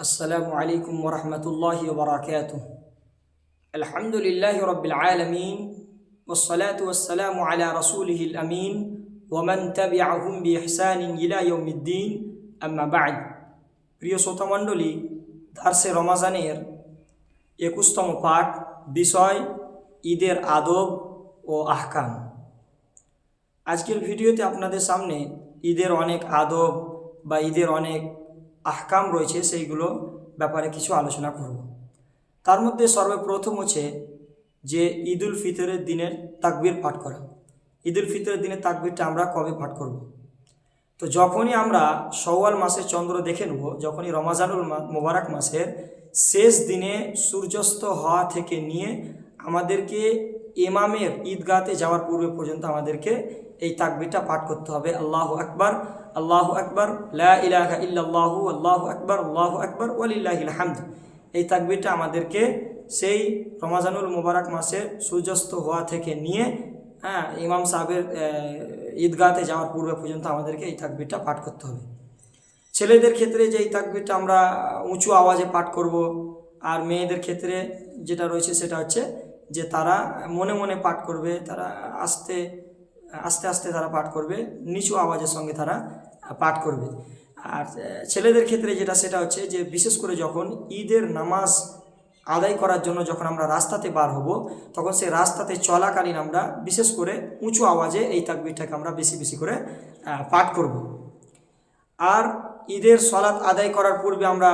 السلام عليكم ورحمة الله وبركاته. الحمد لله رب العالمين والصلاة والسلام على رسوله الأمين ومن تبعهم بإحسان إلى يوم الدين أما بعد. প্রিয় শ্রোতা মণ্ডলী, দার্সে রমাজানের 21তম পাঠ, বিষয় ঈদের আদব ও আহকাম। আজকের ভিডিওতে আপনাদের সামনে ঈদের অনেক আদব বা ঈদের অনেক আহকাম রয়েছে, সেইগুলো ব্যাপারে কিছু আলোচনা করব। তার মধ্যে সর্বপ্রথম হচ্ছে যে ঈদুল ফিতরের দিনের তাকবীর পাঠ করা। ঈদুল ফিতরের দিনের তাকবীরটা আমরা কবে পাঠ করব? তো যখনই আমরা শাওয়াল মাসের চন্দ্র দেখে নেব, যখনই রমাজানুল মোবারক মাসের শেষ দিনে সূর্যাস্ত হওয়া থেকে নিয়ে আমাদেরকে ইমামের ঈদগাহতে যাওয়ার পূর্বে পর্যন্ত আমাদেরকে এই তাকবীরটা পাঠ করতে হবে। আল্লাহু আকবার, আল্লাহু আকবার, লা ইলাহা ইল্লাল্লাহু, আল্লাহু আকবার, আল্লাহু আকবার, ওয়ালিল্লাহিল হামদ। এই তাকবীরটা আমাদেরকে সেই রমাজানুল মোবারক মাসের সূর্যাস্ত হওয়া থেকে নিয়ে ইমাম সাহেবের ঈদগাহতে যাওয়ার পূর্বে পর্যন্ত আমাদেরকে এই তাকবীরটা পাঠ করতে হবে। ছেলেদের ক্ষেত্রে যে এই তাকবীরটা আমরা উঁচু আওয়াজে পাঠ করব, আর মেয়েদের ক্ষেত্রে যেটা রয়েছে সেটা হচ্ছে যে তারা মনে মনে পাঠ করবে, তারা আস্তে আস্তে তারা পাঠ করবে, নিচু আওয়াজের সঙ্গে তারা পাঠ করবে। আর ছেলেদের ক্ষেত্রে যেটা সেটা হচ্ছে যে বিশেষ করে যখন ঈদের নামাজ আদায় করার জন্য যখন আমরা রাস্তাতে বার হব, তখন সেই রাস্তাতে চলাকালীন আমরা বিশেষ করে উঁচু আওয়াজে এই তাকবীরটাকে আমরা বেশি বেশি করে পাঠ করব। আর ঈদের সালাত আদায় করার পূর্বে আমরা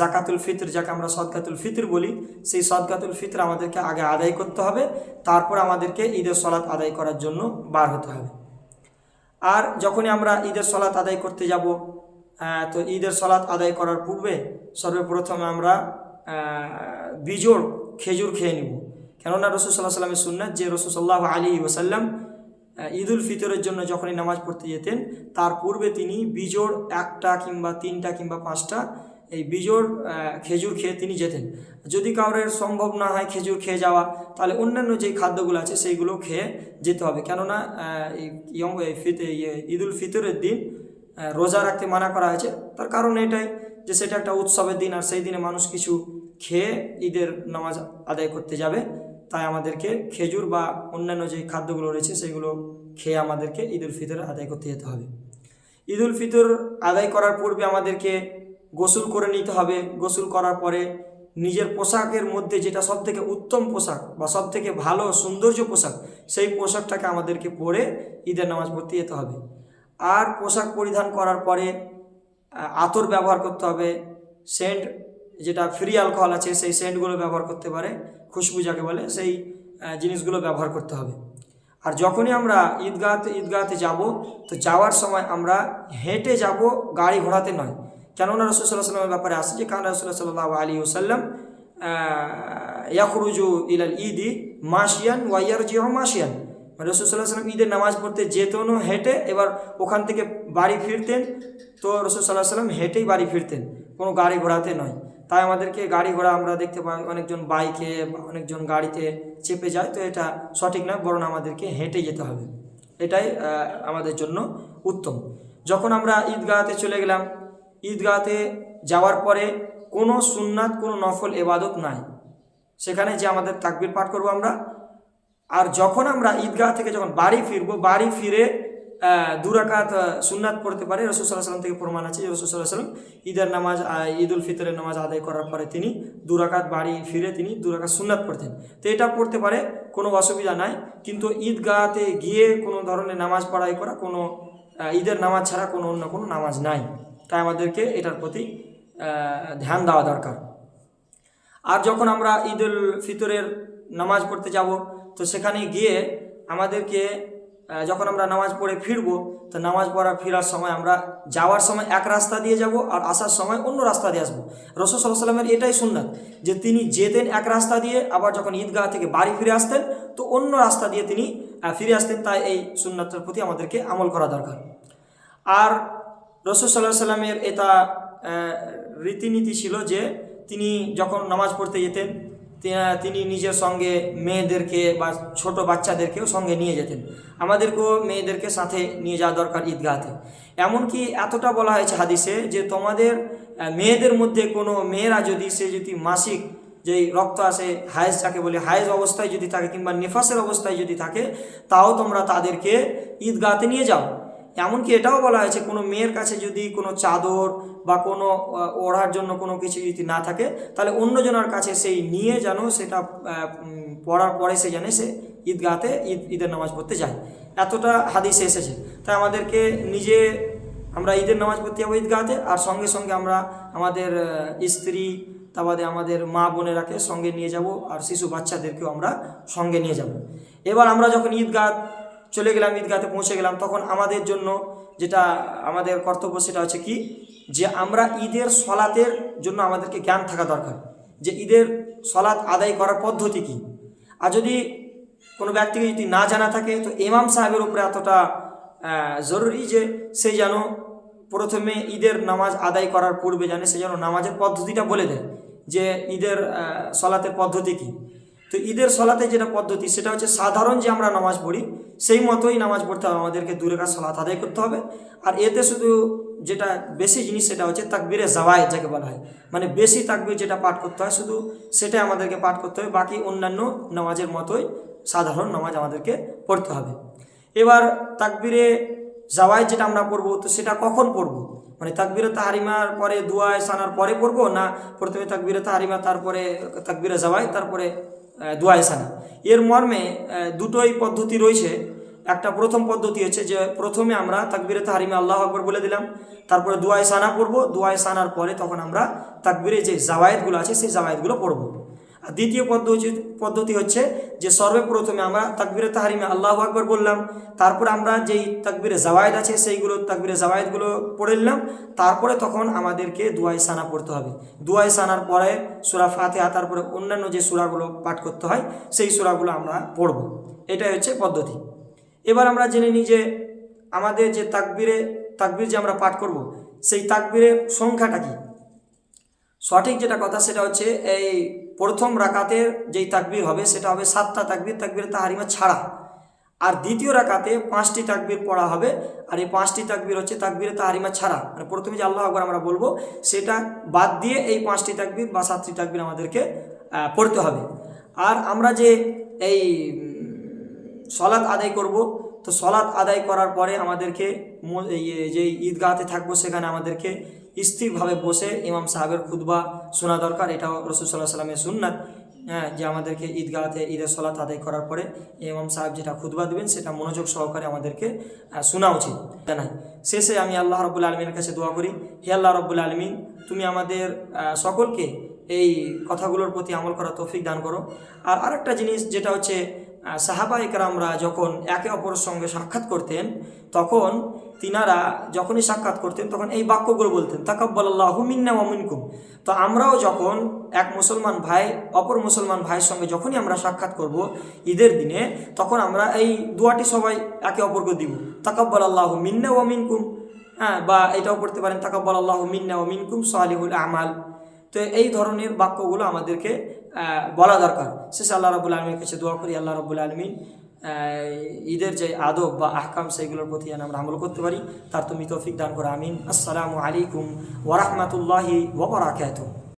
জাকাতুল ফিতর, যাকে আমরা সদকাতুল ফিতর বলি, সেই সদকাতুল ফিতর আমাদেরকে আগে আদায় করতে হবে, তারপর আমাদেরকে ঈদের সালাত আদায় করার জন্য বার হতে হবে। আর যখনই আমরা ঈদের সালাত আদায় করতে যাব, তো ঈদের সালাত আদায় করার পূর্বে সর্বপ্রথমে আমরা বিজোড় খেজুর খেয়ে নিব। কেননা রাসূল সাল্লাল্লাহু আলাইহি ওয়াসাল্লামের সুন্নাত যে রাসূল সাল্লাল্লাহু আলাইহি ওয়াসাল্লাম ঈদুল ফিতরের জন্য যখনই নামাজ পড়তে যেতেন, তার পূর্বে তিনি বিজোড় 1টা কিংবা 3টা কিংবা 5টা এই বিজোড় খেজুর খেয়ে তিনি যেতেন। যদি কারোর সম্ভব না হয় খেজুর খেয়ে যাওয়া, তাহলে অন্যান্য যে খাদ্যগুলো আছে সেইগুলো খেয়ে যেতে হবে। কেননা ঈদুল ফিতরের দিন রোজা রাখতে মানা করা হয়েছে। তার কারণ এটাই যে সেটা একটা উৎসবের দিন, আর সেই দিনে মানুষ কিছু খেয়ে ঈদের নামাজ আদায় করতে যাবে, তাই আমাদেরকে খেজুর বা অন্যান্য যে খাদ্যগুলো রয়েছে সেগুলো খেয়ে আমাদেরকে ঈদুল ফিতর আদায় করতে যেতে হবে। ঈদুল ফিতর আদায় করার পূর্বে আমাদেরকে গোসল করে নিতে হবে। গোসল করার পরে নিজের পোশাকের মধ্যে যেটা সবথেকে উত্তম পোশাক বা সবথেকে ভালো সৌন্দর্য পোশাক, সেই পোশাকটাকে আমাদেরকে পরে ঈদের নামাজ পড়তে যেতে হবে। আর পোশাক পরিধান করার পরে আতর ব্যবহার করতে হবে, সেন্ট যেটা ফ্রি অ্যালকোহল আছে সেই সেন্টগুলো ব্যবহার করতে পারে, খুশবু যাকে বলে, সেই জিনিসগুলো ব্যবহার করতে হবে। আর যখনই আমরা ঈদগাহতে যাব, তো যাওয়ার সময় আমরা হেঁটে যাব, গাড়ি ঘোড়াতে নয়। কেননা রাসূল সাল্লাল্লাহু আলাইহি ওয়াসাল্লামের ব্যাপারে আসছে যে কানা রাসূলুল্লাহ সাল্লাল্লাহু আলাইহি ওয়াসাল্লাম ইয়াখরুজু ইলাল ঈদি মাশিয়ান ওয়া ইয়ারজিউ মাশিয়ান। রাসূল সাল্লাল্লাহু আলাইহি ওয়াসাল্লাম ঈদের নামাজ পড়তে যেতেনও হেঁটে, এবার ওখান থেকে বাড়ি ফিরতেন তো রাসূল সাল্লাল্লাহু আলাইহি ওয়াসাল্লাম হেঁটেই বাড়ি ফিরতেন, কোনো গাড়ি ঘোড়াতে নয়। তাই আমাদেরকে গাড়ি ঘোড়া আমরা দেখতে পাই অনেকজন বাইকে বা অনেকজন গাড়িতে চেপে যায়, তো এটা সঠিক না, বরং আমাদেরকে হেঁটে যেতে হবে, এটাই আমাদের জন্য উত্তম। যখন আমরা ঈদগাহতে চলে গেলাম, ঈদগাহতে যাওয়ার পরে কোনো সুন্নাত, কোনো নফল ইবাদত নাই সেখানে যে আমাদের তাকবীর পাঠ করব আমরা। আর যখন আমরা ঈদগাহ থেকে যখন বাড়ি ফিরবো, বাড়ি ফিরে 2 রাকাত সুন্নাত পড়তে পারে। রাসূল সাল্লাল্লাহু আলাইহি ওয়াসাল্লাম থেকে প্রমাণ আছে যে রাসূল সাল্লাল্লাহু আলাইহি ওয়াসাল্লাম ঈদের নামাজ, ঈদুল ফিতরের নামাজ আদায় করার পরে তিনি 2 রাকাত বাড়ি ফিরে তিনি 2 রাকাত সুন্নাত পড়তেন। তো এটা পড়তে পারে, কোনো অসুবিধা নাই। কিন্তু ঈদগাহতে গিয়ে কোনো ধরনের নামাজ পড়াই করা, কোনো ঈদের নামাজ ছাড়া কোনো অন্য কোনো নামাজ নাই, তাই আমাদেরকে এটার প্রতি ধ্যান দেওয়া দরকার। আর যখন আমরা ঈদুল ফিতরের নামাজ পড়তে যাব, তো সেখানে গিয়ে আমাদেরকে যখন আমরা নামাজ পড়ে ফিরবো, তো নামাজ পড়া ফেরার সময় আমরা যাওয়ার সময় এক রাস্তা দিয়ে যাব, আর আসার সময় অন্য রাস্তা দিয়ে আসবো। রাসূল সাল্লাল্লাহু আলাইহি ওয়াসাল্লামের এটাই সুন্নাত যে তিনি যেতেন এক রাস্তা দিয়ে, আবার যখন ঈদগাহ থেকে বাড়ি ফিরে আসতেন তো অন্য রাস্তা দিয়ে তিনি ফিরে আসতেন। তাই এই সুন্নাতের প্রতি আমাদেরকে আমল করা দরকার। আর রাসূল সাল্লাল্লাহু আলাইহি ওয়াসাল্লামের এটা রীতিনীতি ছিল যে তিনি যখন নামাজ পড়তে যেতেন তিনি নিজের সঙ্গে মেয়েদেরকে বা ছোট বাচ্চাদেরকেও সঙ্গে নিয়ে যেতেন। আমাদেরকেও মেয়েদেরকে সাথে নিয়ে যাওয়া দরকার ঈদগাহতে। এমনকি এতটা বলা হয়েছে হাদিসে যে তোমাদের মেয়েদের মধ্যে কোনো মেয়েরা যদি মাসিক যেই রক্ত আসে হায়েজ যাকে বলে হায়েজ অবস্থায় যদি থাকে কিংবা নিফাসের অবস্থায় যদি থাকে, তাও তোমরা তাদেরকে ঈদগাহতে নিয়ে যাও। এমনকি এটাও বলা হয়েছে কোনো মেয়ের কাছে যদি কোনো চাদর বা কোনো ওড়ার জন্য কোনো কিছু যদি না থাকে, তাহলে অন্যজনের কাছে সেই নিয়ে যেন সেটা পড়ার পরে সে জানে সে ঈদগাহতে ঈদের নামাজ পড়তে যায়। এতটা হাদিসে এসেছে। তাই আমাদেরকে আমরা ঈদের নামাজ পড়তে যাবো ঈদগাহতে, আর সঙ্গে সঙ্গে আমরা আমাদের স্ত্রী তারপরে আমাদের মা বোনেরাকে সঙ্গে নিয়ে যাব, আর শিশু বাচ্চাদেরকেও আমরা সঙ্গে নিয়ে যাব। এবার আমরা যখন ঈদগাহ চলে গেলাম, ঈদগাহতে পৌঁছে গেলাম, তখন আমাদের জন্য যেটা আমাদের কর্তব্য সেটা হচ্ছে কি, যে আমরা ঈদের সলাতের জন্য আমাদেরকে জ্ঞান থাকা দরকার, যে ঈদের সলাত আদায় করার পদ্ধতি কী। আর যদি কোনো ব্যক্তিকে যদি না জানা থাকে, তো ইমাম সাহেবের উপরে এতটা জরুরি যে সে যেন প্রথমে ঈদের নামাজ আদায় করার পূর্বে জানে সে যেন নামাজের পদ্ধতিটা বলে দেয়, যে ঈদের সলাতের পদ্ধতি কী। তো ঈদের সলাতে যেটা পদ্ধতি সেটা হচ্ছে সাধারণ যে আমরা নামাজ পড়ি সেই মতোই নামাজ পড়তে হবে, আমাদেরকে 2 রাকাত সলাত আদায় করতে হবে। আর এতে শুধু যেটা বেশি জিনিস সেটা হচ্ছে তাকবীরে জাওয়ায়েদ যাকে বলা হয়, মানে বেশি তাকবীর যেটা পাঠ করতে হয় শুধু সেটাই আমাদেরকে পাঠ করতে হবে, বাকি অন্যান্য নামাজের মতোই সাধারণ নামাজ আমাদেরকে পড়তে হবে। এবার তাকবীরে জাওয়ায়েদ যেটা আমরা পড়বো, তো সেটা কখন পড়বো, মানে তাকবীরে তাহরিমার পরে দুআয়ে সানার পরে পড়বো, না প্রথমে তাকবীরে তাহরিমা তারপরে তাকবীরে জাওয়ায়েদ তারপরে দুআয়ে সানা। এর মর্মে দুটোই পদ্ধতি রয়েছে। একটা প্রথম পদ্ধতি হচ্ছে যে প্রথমে আমরা তাকবীরে তাহরিমা আল্লাহু আকবার বলে দিলাম, তারপরে দুআয়ে সানা পড়বো, দুআয়ে সানার পরে তখন আমরা তাকবীরে যে জাওয়ায়েদগুলো আছে সেই জাওয়ায়েদগুলো পড়বো। আর দ্বিতীয় পদ্ধতি হচ্ছে যে সর্বপ্রথমে আমরা তাকবীরে তাহরিমা আল্লাহু আকবার বললাম, তারপরে আমরা যেই তাকবীরে জাওয়ায়েদ আছে সেইগুলো তাকবীরে জাওয়ায়েদগুলো পড়ে নিলাম, তারপরে তখন আমাদেরকে দুআয়ে সানা পড়তে হবে। দুআয়ে সানার পরে সূরা ফাতিহা, তারপরে অন্যান্য যে সূরাগুলো পাঠ করতে হয় সেই সূরাগুলো আমরা পড়ব। এটাই হচ্ছে পদ্ধতি। এবার আমরা জেনে নিই যে আমাদের যে তাকবীর যে আমরা পাঠ করব সেই তাকবীরের সংখ্যাটা কি। সঠিক যেটা কথা সেটা হচ্ছে এই প্রথম রাকাতের যেই তাকবীর হবে সেটা হবে 7টা তাকবীর, তাকবীরে তাহরিমা ছাড়া। আর দ্বিতীয় রাকাতে 5টি তাকবীর পড়া হবে, আর এই 5টি তাকবীর হচ্ছে তাকবীরে তাহরিমা ছাড়া, মানে প্রথমে যে আল্লাহু আকবার আমরা বলবো সেটা বাদ দিয়ে এই 5টি তাকবীর বা 7টি তাকবীর আমাদেরকে পড়তে হবে। আর আমরা যে এই সলাত আদায় করব, তো সলাত আদায় করার পরে আমাদেরকে যে ঈদগাহতে থাকবো সেখানে আমাদেরকে স্থিরভাবে বসে ইমাম সাহেবের খুতবা শোনা দরকার। এটাও রাসূল সাল্লাল্লাহু আলাইহি ওয়াসাল্লামের সুন্নাত, যে আমাদেরকে ঈদগাহতে ঈদের সলাত আদায় করার পরে ইমাম সাহেব যেটা খুতবা দেবেন সেটা মনোযোগ সহকারে আমাদেরকে শোনা উচিত। জানাই শেষে আমি আল্লাহ রাব্বুল আলামিনের কাছে দোয়া করি, হে আল্লাহ রাব্বুল আলামিন, তুমি আমাদের সকলকে এই কথাগুলোর প্রতি আমল করার তৌফিক দান করো। আর আরেকটা জিনিস যেটা হচ্ছে সাহাবা ইকরামরা যখন একে অপরের সঙ্গে সাক্ষাৎ করতেন, তখন তিনারা যখনই সাক্ষাৎ করতেন তখন এই বাক্যগুলো বলতেন, তাকাব্বালাল্লাহু মিন্না ওয়া মিনকুম। তো আমরাও যখন এক মুসলমান ভাই অপর মুসলমান ভাইয়ের সঙ্গে যখনই আমরা সাক্ষাৎ করব ঈদের দিনে, তখন আমরা এই দোয়াটি সবাই একে অপরকে দিব, তাকাব্বালাল্লাহু মিন্না ওয়া মিনকুম। বা এটাও পড়তে পারেন, তাকাব্বালাল্লাহু মিন্না ওয়া মিনকুম সালিহুল আমাল। তো এই ধরনের বাক্যগুলো আমাদেরকে বলা দরকার। শেষে আল্লাহ রাব্বুল আলামিনের কাছে দোয়া করি, আল্লাহ রাব্বুল আলামিন ঈদের যে আদব বা আহকাম সেইগুলোর প্রতি যেন আমরা আমল করতে পারি, তার তুমি তৌফিক দান করো, আমিন। আসসালামু আলাইকুম ওয়া রাহমাতুল্লাহি ওয়া বারাকাতুহু।